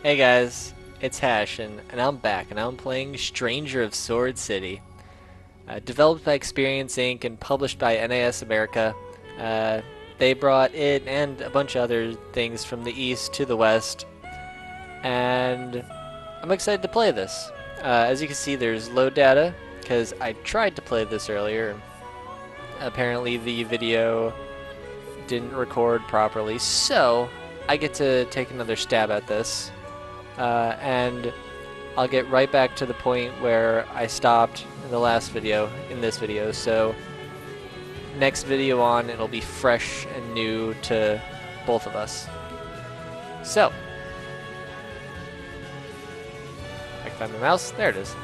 Hey guys, it's Hachen, and I'm back, and I'm playing Stranger of Sword City. Developed by Experience Inc. and published by NAS America. Uh, they brought it and a bunch of other things from the east to the west, and I'm excited to play this. As you can see, there's load data, because I tried to play this earlier. Apparently the video didn't record properly, so I get to take another stab at this. And I'll get right back to the point where I stopped in the last video, in this video, so next video on it'll be fresh and new to both of us. So, I can find my mouse, there it is.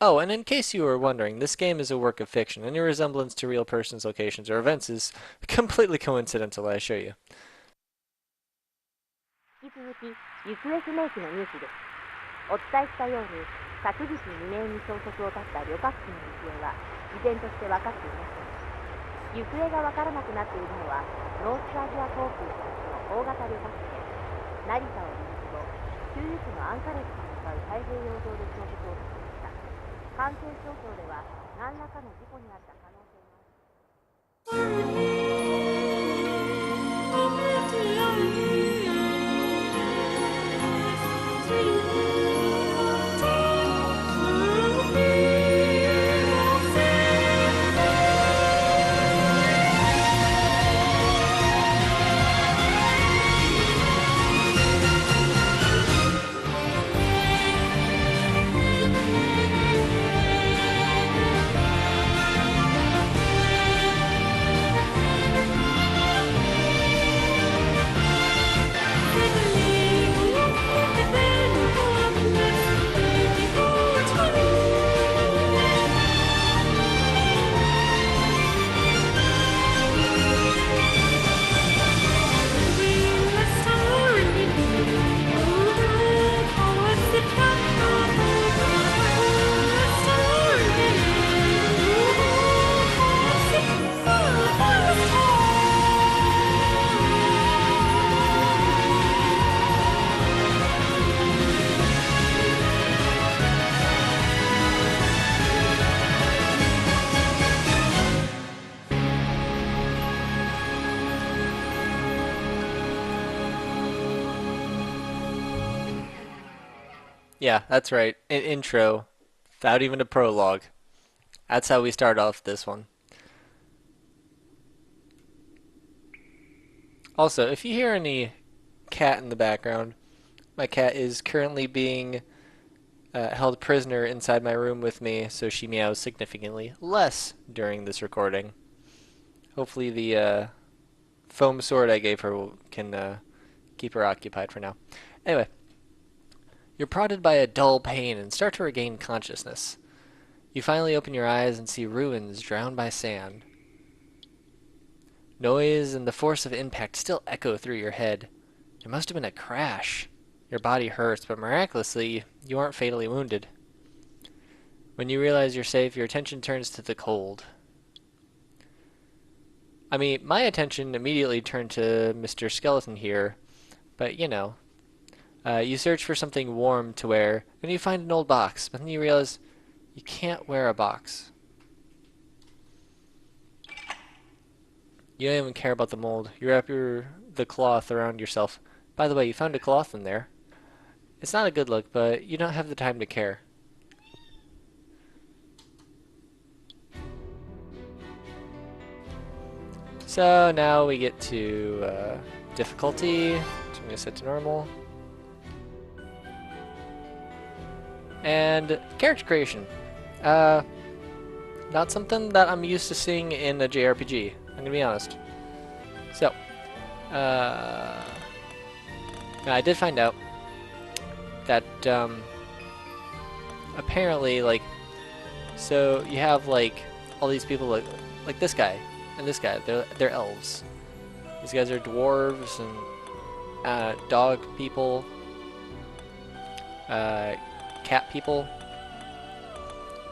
Oh, and in case you were wondering, this game is a work of fiction. Any resemblance to real persons, locations, or events is completely coincidental, I assure you. 引き続き行方不明機のニュースです。お伝えしたように昨日未明に消息を絶った旅客機の行方は依然として分かっていません。行方が分からなくなっているのはノースアジア航空発の大型旅客機で成田を離陸後給油機のアンカレッジに向かう太平洋上で消息を絶ちました。関係省庁では何らかの事故にあった可能性がある。Yeah, that's right. An intro, without even a prologue. That's how we start off this one. Also, if you hear any cat in the background, my cat is currently being held prisoner inside my room with me, so she meows significantly less during this recording. Hopefully the foam sword I gave her can keep her occupied for now. Anyway, you're prodded by a dull pain and start to regain consciousness. You finally open your eyes and see ruins drowned by sand. Noise and the force of impact still echo through your head. It must have been a crash. Your body hurts, but miraculously, you aren't fatally wounded. When you realize you're safe, your attention turns to the cold. I mean, my attention immediately turned to Mr. Skeleton here, but you know. You search for something warm to wear, and you find an old box, but then you realize you can't wear a box. You don't even care about the mold. You wrap the cloth around yourself. By the way, you found a cloth in there. It's not a good look, but you don't have the time to care. So now we get to difficulty, which I'm going to set to normal. And character creation. Not something that I'm used to seeing in a JRPG, I'm gonna be honest. So, I did find out that, apparently, like, so you have, like, all these people, like this guy, and this guy, they're elves. These guys are dwarves, and, dog people, cat people,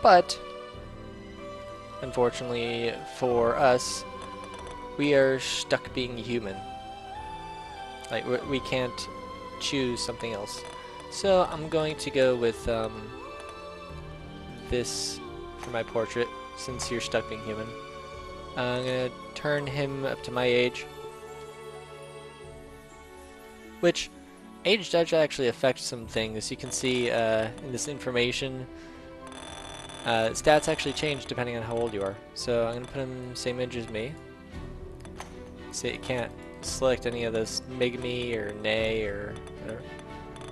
but unfortunately for us, we are stuck being human. Like, we can't choose something else. So I'm going to go with this for my portrait, since you're stuck being human. I'm going to turn him up to my age. Which, age does actually affect some things. You can see in this information, stats actually change depending on how old you are. So I'm going to put him same age as me. See, it can't select any of this Migme or Nay or whatever.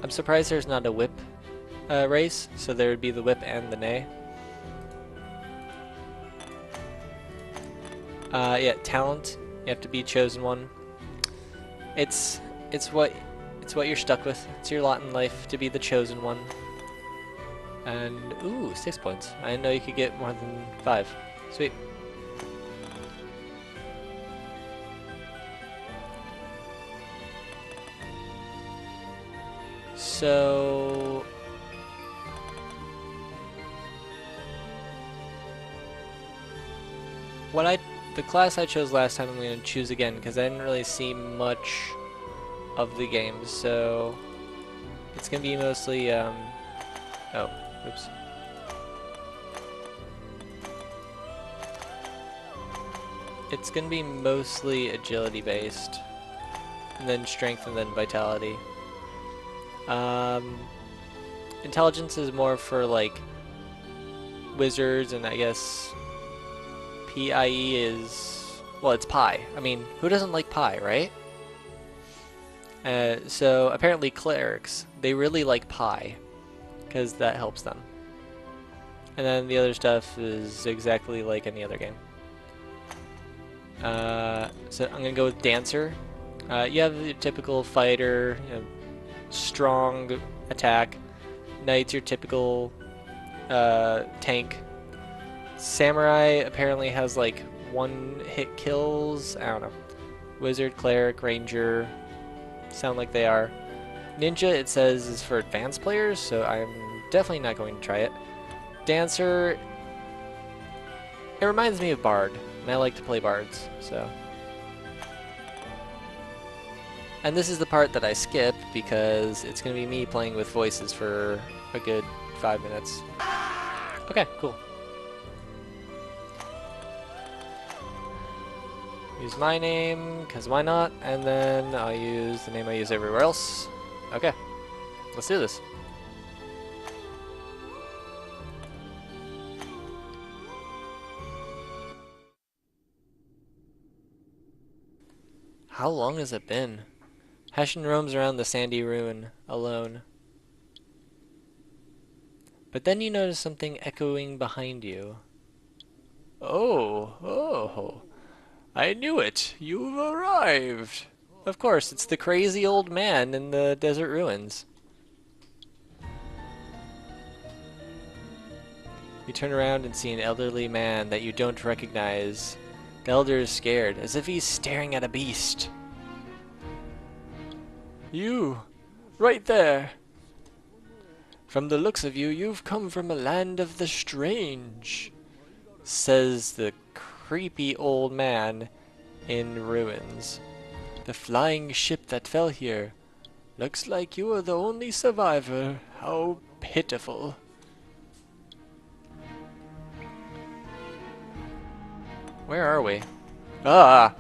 I'm surprised there's not a whip race, so there would be the whip and the Nay. Yeah, talent. You have to be chosen one. It's what you're stuck with. It's your lot in life to be the chosen one. And ooh, 6 points. I didn't know you could get more than 5. Sweet. So the class I chose last time I'm going to choose again because I didn't really see much of the game, so it's going to be mostly oh, oops. It's going to be mostly agility based, and then strength, and then vitality. Intelligence is more for like wizards, and I guess PIE is, well, it's pie. I mean, who doesn't like pie, right? So apparently clerics, they really like pie because that helps them. And then the other stuff is exactly like any other game. So I'm gonna go with dancer. You have your typical fighter, you know, strong attack. Knight's your typical tank. Samurai apparently has like one hit kills. I don't know. Wizard, cleric, ranger sound like they are. Ninja, it says, is for advanced players, so I'm definitely not going to try it. Dancer, it reminds me of Bard, and I like to play Bards, so. And this is the part that I skip because it's going to be me playing with voices for a good 5 minutes. Okay, cool. Use my name, because why not? And then I'll use the name I use everywhere else. Okay, let's do this. How long has it been? Hachen roams around the sandy ruin, alone. But then you notice something echoing behind you. Oh, I knew it! You've arrived! Of course, it's the crazy old man in the desert ruins. You turn around and see an elderly man that you don't recognize. The elder is scared, as if he's staring at a beast. You! Right there! From the looks of you, you've come from a land of the strange, says the creepy old man in ruins. The flying ship that fell here. Looks like you are the only survivor. How pitiful. Where are we? Ah!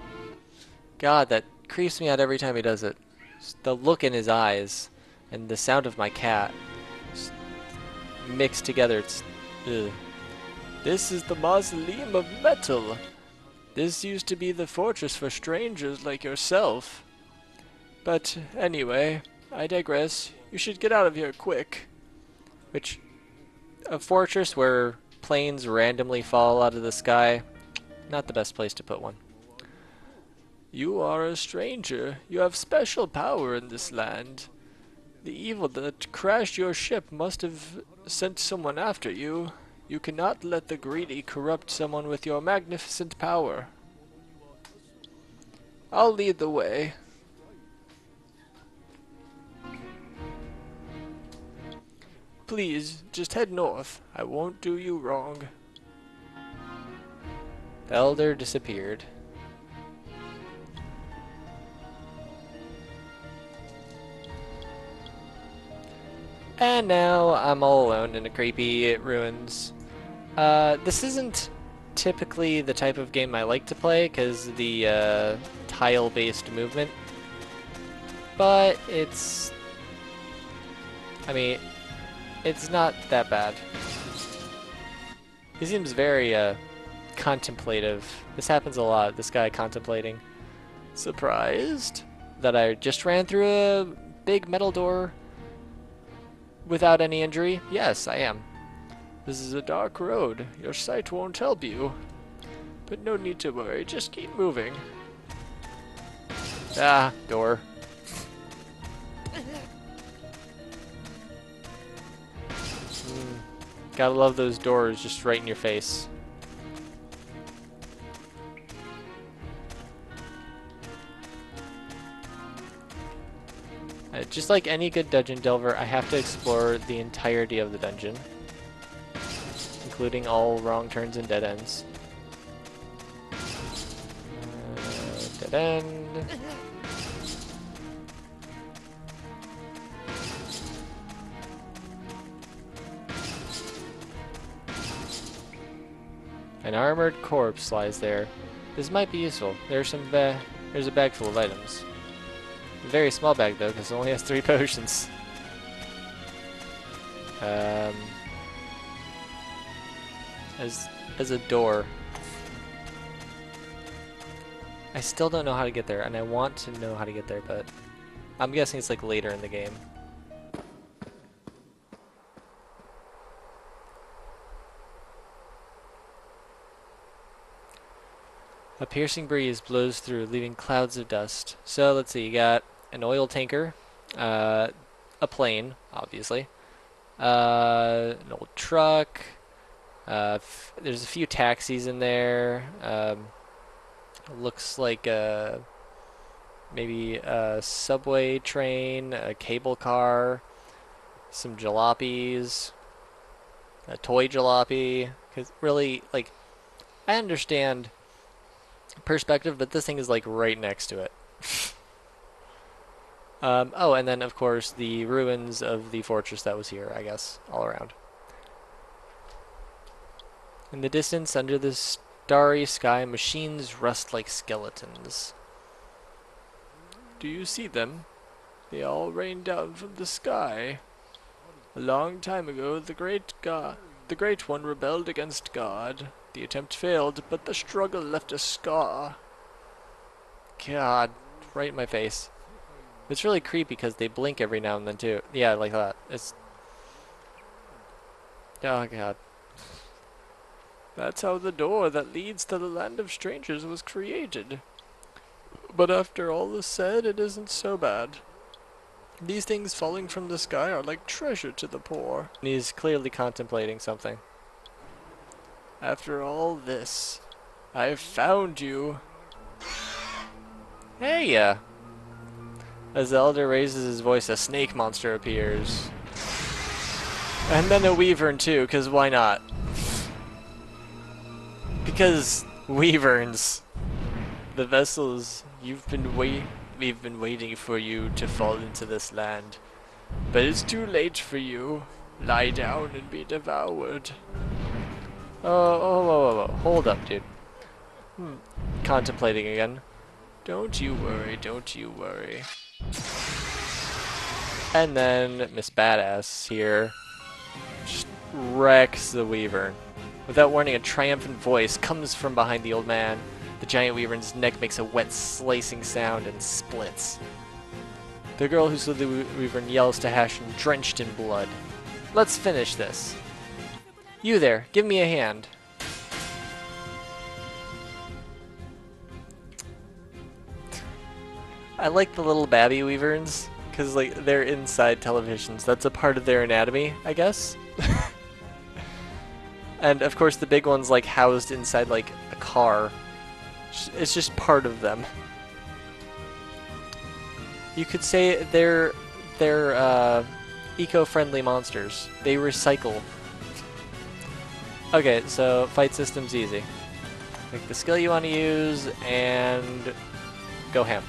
God, that creeps me out every time he does it. Just the look in his eyes and the sound of my cat. Just mixed together, it's... ugh. This is the mausoleum of metal. This used to be the fortress for strangers like yourself. But anyway, I digress. You should get out of here quick. Which, a fortress where planes randomly fall out of the sky, not the best place to put one. You are a stranger. You have special power in this land. The evil that crashed your ship must have sent someone after you. You cannot let the greedy corrupt someone with your magnificent power. I'll lead the way. Please, just head north. I won't do you wrong. The elder disappeared. And now I'm all alone in a creepy ruins. This isn't typically the type of game I like to play because the tile-based movement, but I mean, it's not that bad. He seems very contemplative. This happens a lot, this guy contemplating. Surprised that I just ran through a big metal door without any injury? Yes, I am. This is a dark road. Your sight won't help you. But no need to worry, just keep moving. Ah, door. Gotta love those doors just right in your face. Just like any good dungeon delver, I have to explore the entirety of the dungeon, including all wrong turns and dead ends. Dead end. An armored corpse lies there. This might be useful. There's a bag full of items. A very small bag though, because it only has 3 potions. As a door. I still don't know how to get there, and I want to know how to get there, but I'm guessing it's like later in the game. A piercing breeze blows through, leaving clouds of dust. So let's see, you got an oil tanker, a plane, obviously, an old truck, there's a few taxis in there, looks like maybe a subway train, a cable car, some jalopies, a toy jalopy, because really, like, I understand perspective, but this thing is like right next to it. Oh, and then of course the ruins of the fortress that was here, I guess, all around. In the distance, under the starry sky, machines rust like skeletons. Do you see them? They all rain down from the sky. A long time ago, the Great One rebelled against God. The attempt failed, but the struggle left a scar. God, right in my face. It's really creepy because they blink every now and then too. Yeah, like that. It's... Oh God. That's how the door that leads to the land of strangers was created. But after all is said, it isn't so bad. These things falling from the sky are like treasure to the poor. And he's clearly contemplating something. After all this, I've found you. Hey, As the elder raises his voice, a snake monster appears. And then a wyvern too, because why not? Because wyverns. The vessels we've been waiting for you to fall into this land. But it's too late for you. Lie down and be devoured. Oh, hold up, dude. Contemplating again. Don't you worry, don't you worry. And then Miss Badass here just wrecks the wyvern. Without warning, a triumphant voice comes from behind the old man. The giant wyvern's neck makes a wet, slicing sound and splits. The girl who slew the wyvern yells to Hachen, drenched in blood. Let's finish this. You there, give me a hand. I like the little babby wyverns, because like they're inside televisions. That's a part of their anatomy, I guess. And of course the big one's like housed inside like a car. It's just part of them. You could say they're eco-friendly monsters. They recycle. Okay, so fight system's easy. Pick the skill you want to use and go ham.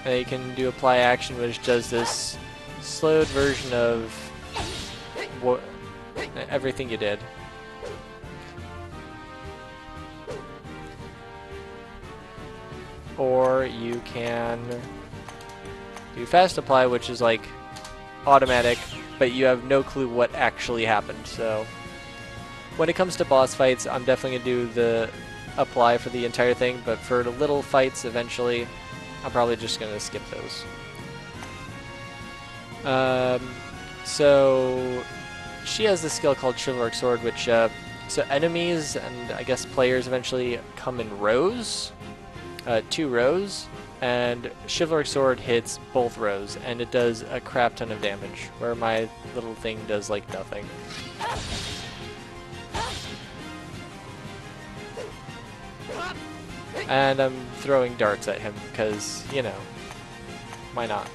And you can do apply action, which does this slowed version of what everything you did. Or you can do fast apply, which is like automatic, but you have no clue what actually happened. So when it comes to boss fights, I'm definitely gonna do the apply for the entire thing, but for the little fights eventually, I'm probably just gonna skip those. So she has this skill called Chivalric Sword, which so enemies and I guess players eventually come in rows, 2 rows, and Chivalric Sword hits both rows, and it does a crap ton of damage, where my little thing does like nothing. And I'm throwing darts at him, because, you know, why not?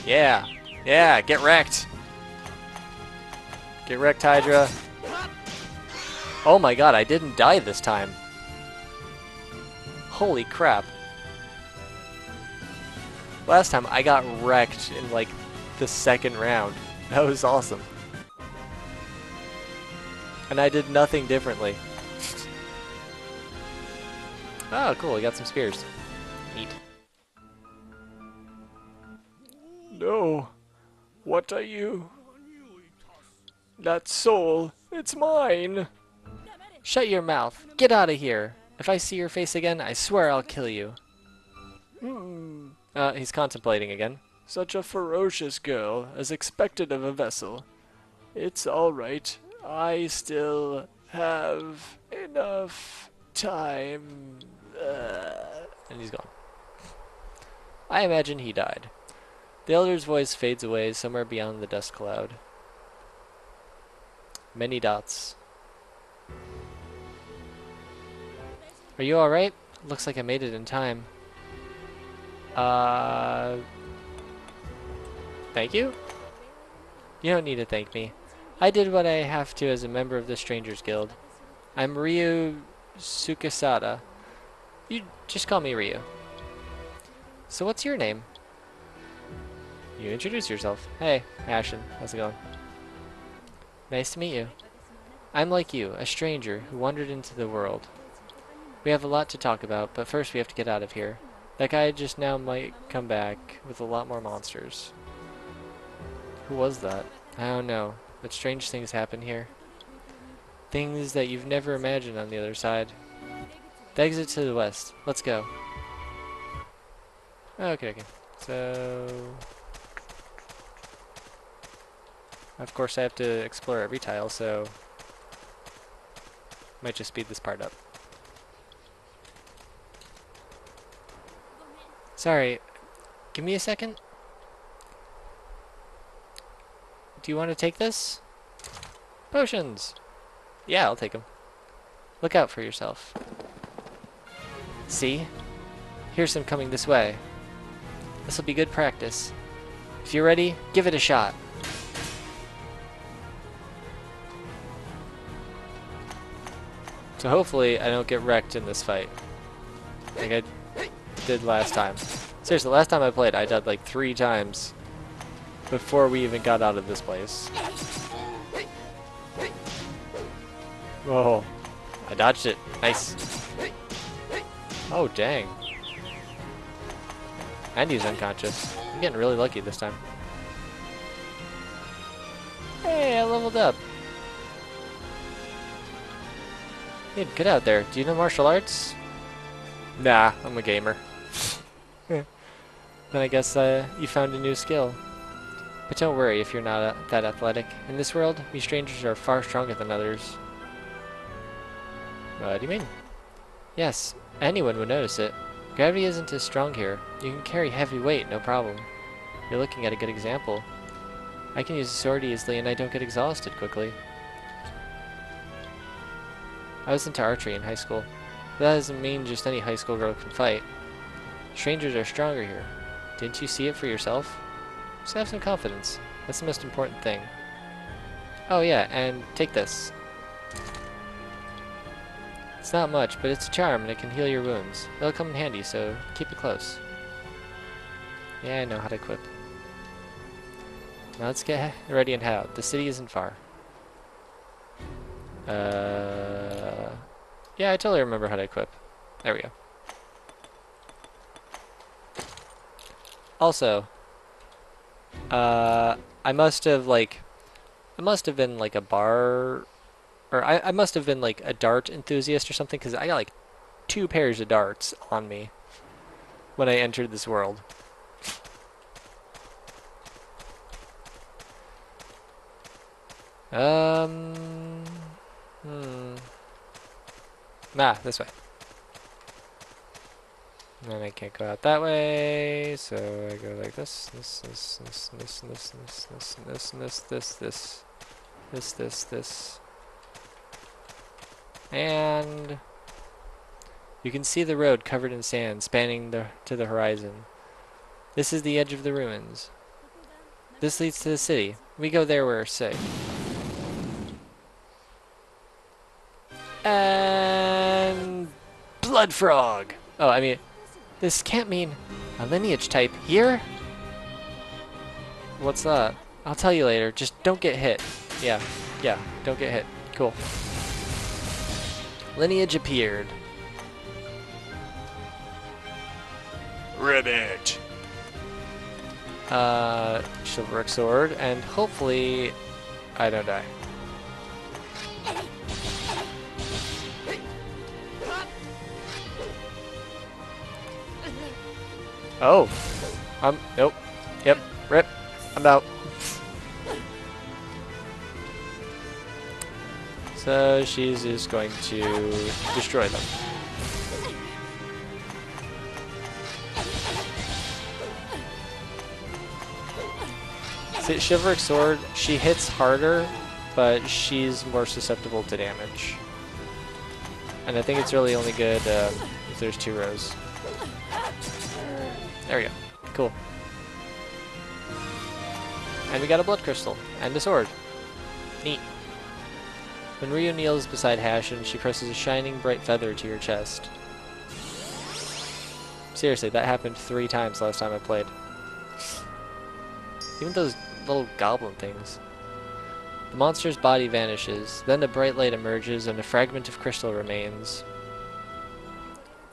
Yeah! Yeah, get wrecked! Get wrecked, Hydra. Oh my god, I didn't die this time. Holy crap. Last time I got wrecked in like the 2nd round. That was awesome. And I did nothing differently. Oh, cool, we got some spears. Neat. No. What are you? That soul, it's mine. Shut your mouth. Get out of here. If I see your face again, I swear I'll kill you. He's contemplating again. Such a ferocious girl, as expected of a vessel. It's all right. I still have enough time. And he's gone. I imagine he died. The elder's voice fades away somewhere beyond the dust cloud. Many dots. Are you alright? Looks like I made it in time. Thank you? You don't need to thank me. I did what I have to as a member of the Strangers Guild. I'm Ryu Sukesada. You just call me Ryu. So what's your name? You introduce yourself. Hey, Ashen. How's it going? Nice to meet you. I'm like you, a stranger who wandered into the world. We have a lot to talk about, but first we have to get out of here. That guy just now might come back with a lot more monsters. Who was that? I don't know, but strange things happen here. Things that you've never imagined on the other side. The exit to the west. Let's go. Okay. So... of course I have to explore every tile, so... might just speed this part up. Sorry, give me a second. Do you want to take this? Potions! Yeah, I'll take them. Look out for yourself. See? Here's some coming this way. This'll be good practice. If you're ready, give it a shot. So hopefully I don't get wrecked in this fight. Like I did last time. Seriously, last time I played, I died like 3 times before we even got out of this place. Whoa. I dodged it. Nice. Oh, dang. And he's unconscious. I'm getting really lucky this time. Hey, I leveled up. Hey, get out there. Do you know martial arts? Nah, I'm a gamer. Then I guess you found a new skill. But don't worry if you're not that athletic. In this world, we strangers are far stronger than others. What do you mean? Yes, anyone would notice it. Gravity isn't as strong here. You can carry heavy weight, no problem. You're looking at a good example. I can use a sword easily and I don't get exhausted quickly. I was into archery in high school. But that doesn't mean just any high school girl can fight. Strangers are stronger here. Didn't you see it for yourself? Just have some confidence. That's the most important thing. Oh yeah, and take this. It's not much, but it's a charm and it can heal your wounds. It'll come in handy, so keep it close. Yeah, I know how to equip. Now let's get ready and head out. The city isn't far. Yeah, I totally remember how to equip. There we go. Also, I must have been like a bar, or I must have been like a dart enthusiast or something, because I got like 2 pairs of darts on me when I entered this world. This way. And then I can't go out that way, so I go like this, this. And you can see the road covered in sand spanning to the horizon. This is the edge of the ruins. This leads to the city. We go there, we're safe. And blood frog. Oh, I mean, this can't mean a lineage type here? What's that? I'll tell you later. Just don't get hit. Yeah, don't get hit. Cool. Lineage appeared. Ribbit. Chivalric sword, and hopefully I don't die. Oh. Nope. Yep. Rip. I'm out. So she's just going to destroy them. See, Chivalric Sword, she hits harder, but she's more susceptible to damage. And I think it's really only good if there's 2 rows. There we go. Cool. And we got a blood crystal and a sword. Neat. When Ryu kneels beside Hachen, she presses a shining bright feather to your chest. Seriously, that happened 3 times last time I played. Even those little goblin things. The monster's body vanishes, then a bright light emerges and a fragment of crystal remains.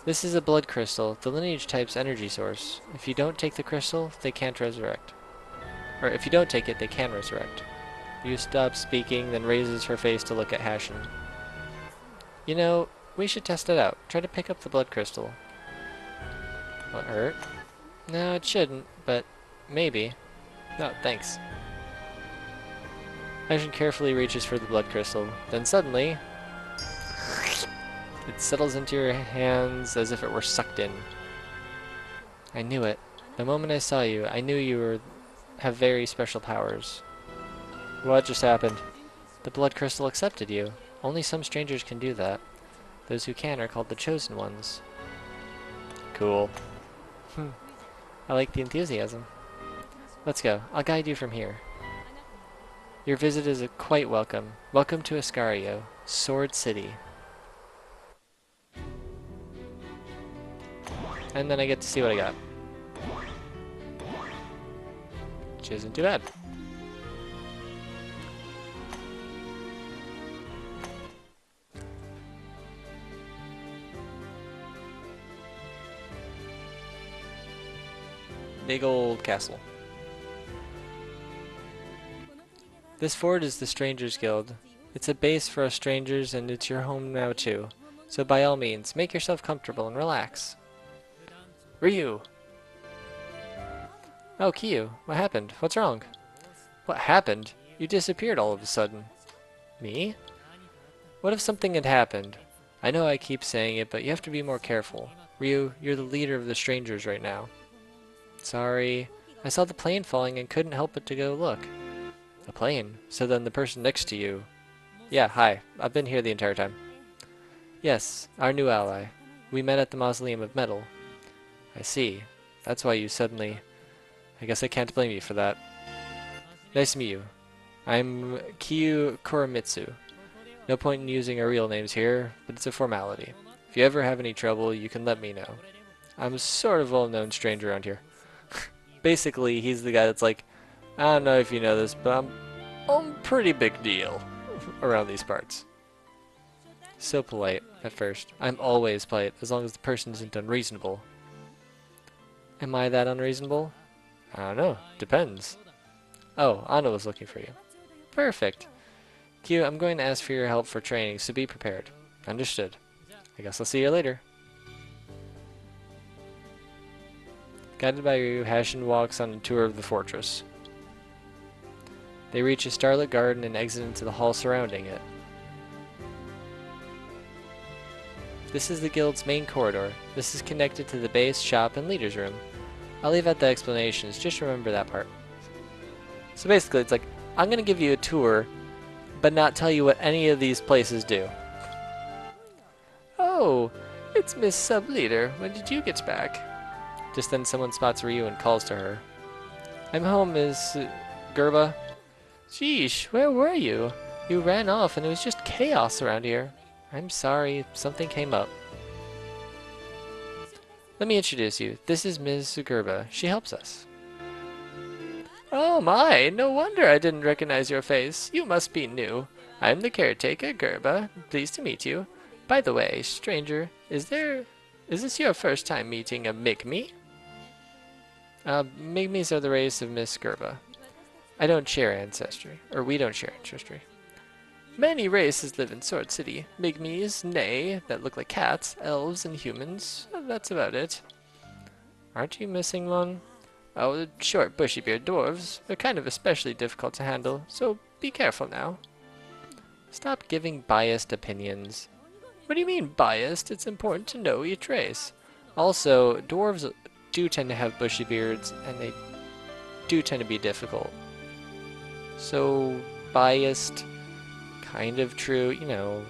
This is a blood crystal, the lineage type's energy source. If you don't take the crystal, they can't resurrect. Or if you don't take it, they can resurrect. Ryu stops speaking, then raises her face to look at Hachen. You know, we should test it out. Try to pick up the blood crystal. Will it hurt? No, it shouldn't, but maybe. No, thanks. Hachen carefully reaches for the blood crystal. Then suddenly, it settles into your hands as if it were sucked in. I knew it. The moment I saw you, I knew you have very special powers. What just happened? The blood crystal accepted you. Only some strangers can do that. Those who can are called the Chosen Ones. Cool. I like the enthusiasm. Let's go. I'll guide you from here. Your visit is quite welcome. Welcome to Ascario, Sword City. And then I get to see what I got. Which isn't too bad. Big old castle. This fort is the Strangers Guild. It's a base for us strangers and it's your home now too. So by all means, make yourself comfortable and relax. Ryu! Oh, Kyu, what happened? What's wrong? What happened? You disappeared all of a sudden. Me? What if something had happened? I know I keep saying it, but you have to be more careful. Ryu, you're the leader of the strangers right now. Sorry. I saw the plane falling and couldn't help but to go look. A plane? So then the person next to you... Yeah, hi. I've been here the entire time. Yes, our new ally. We met at the Mausoleum of Metal. I see. That's why you suddenly... I guess I can't blame you for that. Nice to meet you. I'm Kiyu Kuramitsu. No point in using our real names here, but it's a formality. If you ever have any trouble, you can let me know. I'm a sort of well-known stranger around here. Basically, he's the guy that's like, I don't know if you know this, but I'm a pretty big deal around these parts. So polite at first. I'm always polite, as long as the person isn't unreasonable. Am I that unreasonable? I don't know. Depends. Oh, Anna was looking for you. Perfect. Q, I'm going to ask for your help for training, so be prepared. Understood. I guess I'll see you later. Guided by you, Hachen walks on a tour of the fortress. They reach a starlit garden and exit into the hall surrounding it. This is the guild's main corridor. This is connected to the base, shop, and leader's room. I'll leave out the explanations, just remember that part. So basically, it's like, I'm going to give you a tour, but not tell you what any of these places do. Oh, it's Miss Sub-Leader. When did you get back? Just then someone spots Ryu and calls to her. I'm home, Miss Gerba. Sheesh, where were you? You ran off and it was just chaos around here. I'm sorry, something came up. Let me introduce you. This is Ms. Gerba. She helps us. Oh my, no wonder I didn't recognize your face. You must be new. I'm the caretaker, Gerba. Pleased to meet you. By the way, stranger, is this your first time meeting a Migme? Migmes are the race of Miss Gerba. I don't share ancestry, or we don't share ancestry. Many races live in Sword City. Migmes, nay, that look like cats, elves, and humans. That's about it. Aren't you missing one? Oh, the short, bushy-beard dwarves. They're kind of especially difficult to handle, so be careful now. Stop giving biased opinions. What do you mean biased? It's important to know each race. Also, dwarves do tend to have bushy beards, and they do tend to be difficult. So, biased, kind of true, you know,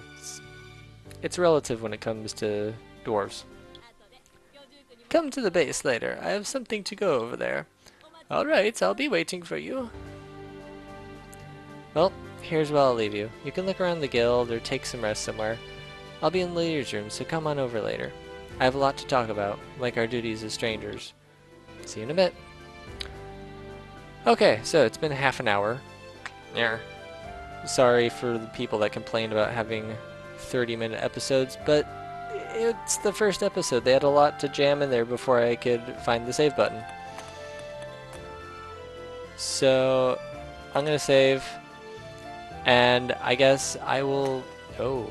it's relative when it comes to dwarves. Come to the base later. I have something to go over there. Alright, I'll be waiting for you. Well, here's where I'll leave you. You can look around the guild or take some rest somewhere. I'll be in the leader's room, so come on over later. I have a lot to talk about, like our duties as strangers. See you in a bit. Okay, so it's been half an hour. Yeah. Sorry for the people that complained about having 30-minute episodes, but it's the first episode. They had a lot to jam in there before I could find the save button. So, I'm gonna save, and I guess I will... Oh.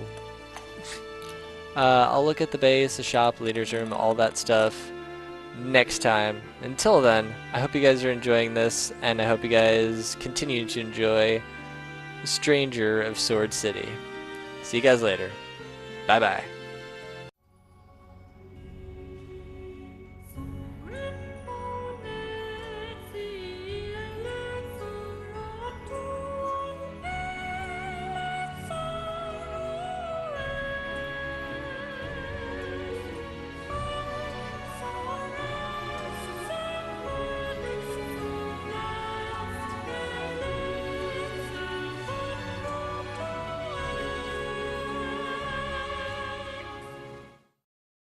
I'll look at the base, the shop, leader's room, all that stuff next time. Until then, I hope you guys are enjoying this, and I hope you guys continue to enjoy Stranger of Sword City. See you guys later. Bye-bye.